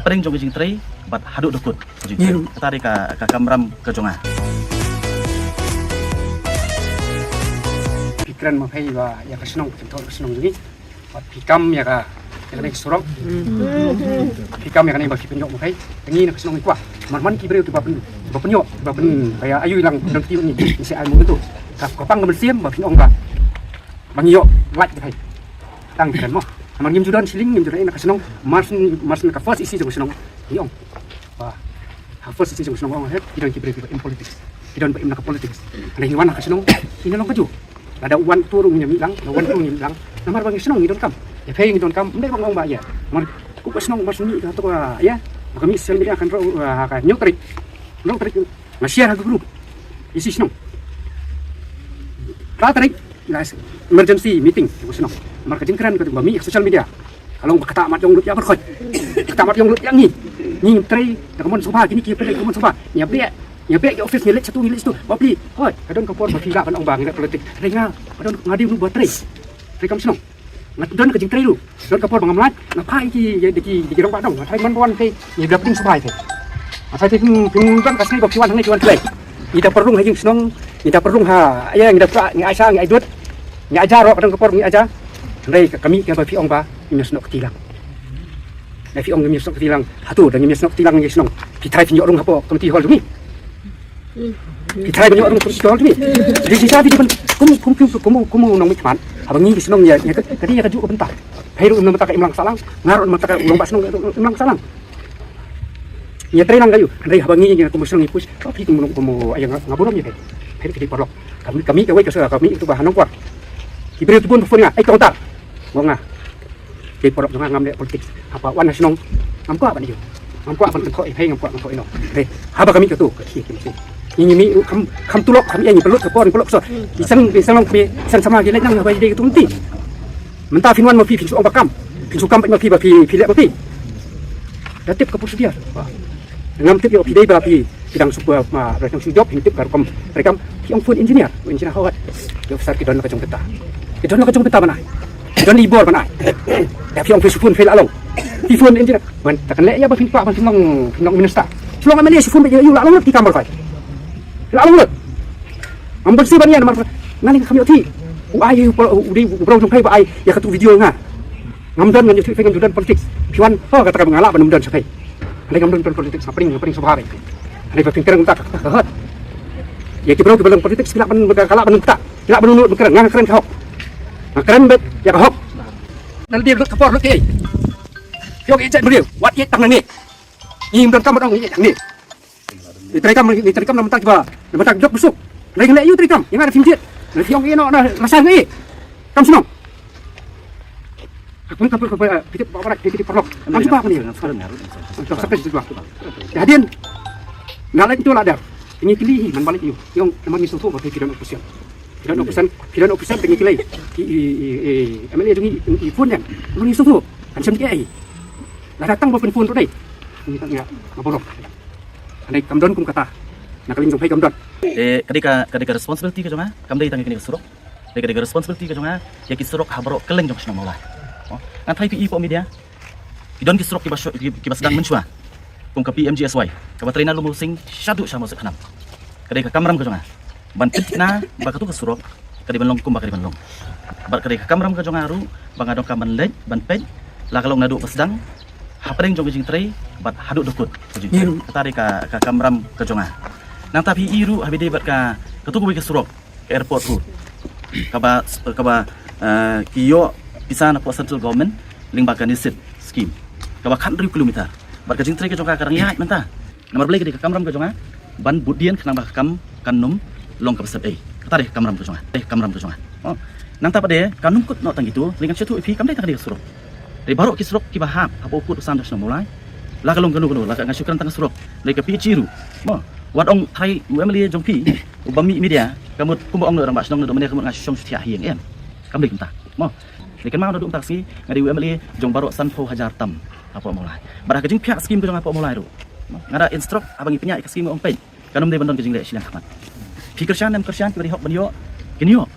hapering jong jing tray bat haduk dokut jing tari ka kamram ke jonga pikiran mapai ba ya kesenong contoh kesenong ini bat pikam ya ka yang ini surong pikam yang ini ba pipenyok mapai ini nak kesenong ikwa man ki breu tu ba penyok kayak ayu hilang dan tiu ni si ai mu tu kapang ngambil siam ba pinyok ba bangiyok like kai tang kan mo man ngim judan siling ngim judan nak kesenong mas ka first isi jong kesenong yong ba first isi jong kesenong ong het idan ki breu in politics idan ba im nak politics ada hiwan nak kesenong ini long keju ada wan turung nya milang wan turung nya milang namar bang kesenong idon kam ya pay idon kam ndek bang ong ba ya man ku kesenong mas ni to ya kami sel media akan ka nyotrik nge-share ke grup isi senong ratrik emergency meeting senong marka jengkran ke bami social media kalau kata mat yong lut ya berkhoi kata mat yong lut yang ni tray kamon sofa kini ki pele kamon sofa nya bek ke office milik satu milik situ bapli hoi kadon kapor bagi gak ong bang politik renga kadon ngadi lu buat tray kam senong ngadon ke jeng tray lu don kapor bang amlat ngapai ki di rong badong thai man wan ke ni daping sofa ke saya pinjam kasih bagi wan hangai wan play ida perlu hajing senong ida perlu ha ya ngida pra ngai asa ngai dut ngai aja ro kadang kapor ngai aja ndai kami ke bagi ong ba ini senok tilang dai fi ong ngai senok tilang hatu dan ngai senok tilang ngai senong pitai pinjok rong hapo komiti hol ni pitai pinjok rong komiti hol ni di sisa di kum nong mi teman abang ngi senong ya tadi ya kaju bentar heru nang mata ka imlang salang ngarot mata ka ulong ba senong imlang salang ya training kayu dari habangi yang aku meseng ipus tapi kamu ayang ngaburam ya kayak di porlok kami kawai kami itu bahan nongkwar diberi tubun pun nggak kontak mau nggak di porlok jangan ngambil politik apa wan nasional ngamku apa nih ngamku apa tentang kau ngamku ino haba kami itu ini kam tulok kami yang perlu kepor perlu so iseng long kami iseng sama gini nang apa jadi itu nanti mentah finwan mau pinsu ong bakam pinsu kam mau pilih mau datip kapur sedia ngam tip yo pidai balapi bidang super rekam job hintip karukom rekam yang phone engineer hawat yo besar kidon ka jong peta mana kidon libor mana ya piong phone fail along di phone engineer ban takan le ya ba fin pa ban finong minister sulong amane si phone ba yo la long di kamar kai la long am bersih banian mar ngaling kami oti ai udi bro jong kai ba ai ya katu video nga ngamdan ngan yo fingam judan politik piwan kata ka mangala ban mudan sakai ada gambar politik sapring sobhare ada berpikir tak kehat ya kita belum politik silap berkalak bentak silap menunut berkeren ngan keren kahok keren bet ya kahok nanti dia kapor lu ke yo ijat beliau wat ye tang ni ni mudan kam dong ye tang ni diterikam nama tak jok besuk lagi le yu terikam yang ada finjet nanti yang ino rasa ngi kam senong aku kapal kita bawa di porlok kan juga apa nih sampai situ jadian ngalai itu ladar ini kili man balik yuk yang memang isu tuh pakai pidan opusan tinggi kili MLA dengan phone yang memang isu tuh kan sendiri ai lah datang bawa phone tuh deh ini tak nggak ngaporok ada kamdon kum kata nak kaling sampai kamdon ketika responsibility ke jonga kamdai tangi kini kesurok ketika responsibility ke jonga ya kisurok habarok keleng jong senang mulai nanti PI media idon kisrok kibas sedang mencua kum ke PMGSY kabatrina lumusing syadu sama sekhanam kadai ka kamram ka jonga bantit na bakatu kesurok kadai banlong kum bakari banlong kadai ka kamram ka jonga ru bangadong ka banlej banpej la kalong nadu pasdang hapring jong jing tray bat haduk dokut jing tari ka kamram ka jonga nang tapi iru habide bat ka ketuku kesurok ke airport ru kaba kiyo bisa na po central government lingbakan disit scheme kaba 100 kilometer barka jing tray ke jonga karang ya menta nomor beli ke kamram ke jonga ban budian kenang bakam kanum long ka besat katari kamram ke jonga oh nang tapa de kanum kut no tang gitu lingan setu ifi kam de tang de surok dari baru ki surok ki bahap apa ukut usan das mulai la kalong kanu la ka ngasukan tang surok le ka pi ciru mo wat ong thai UMLA jong pi ubami media kamut kumba ong no rang bas dong no mene kamut ngasum setia hieng kam de kita mo lekan mau duduk taksi ngadi UMLA jong baru sanfo hajar tam apa mulai barang kejing pihak skim jong apa mulai ru ngada instruk abang ipinya skim ong pe kanum de bandon kejing le silang kamat fikir syan nem kersian kibari hok banyo kinyo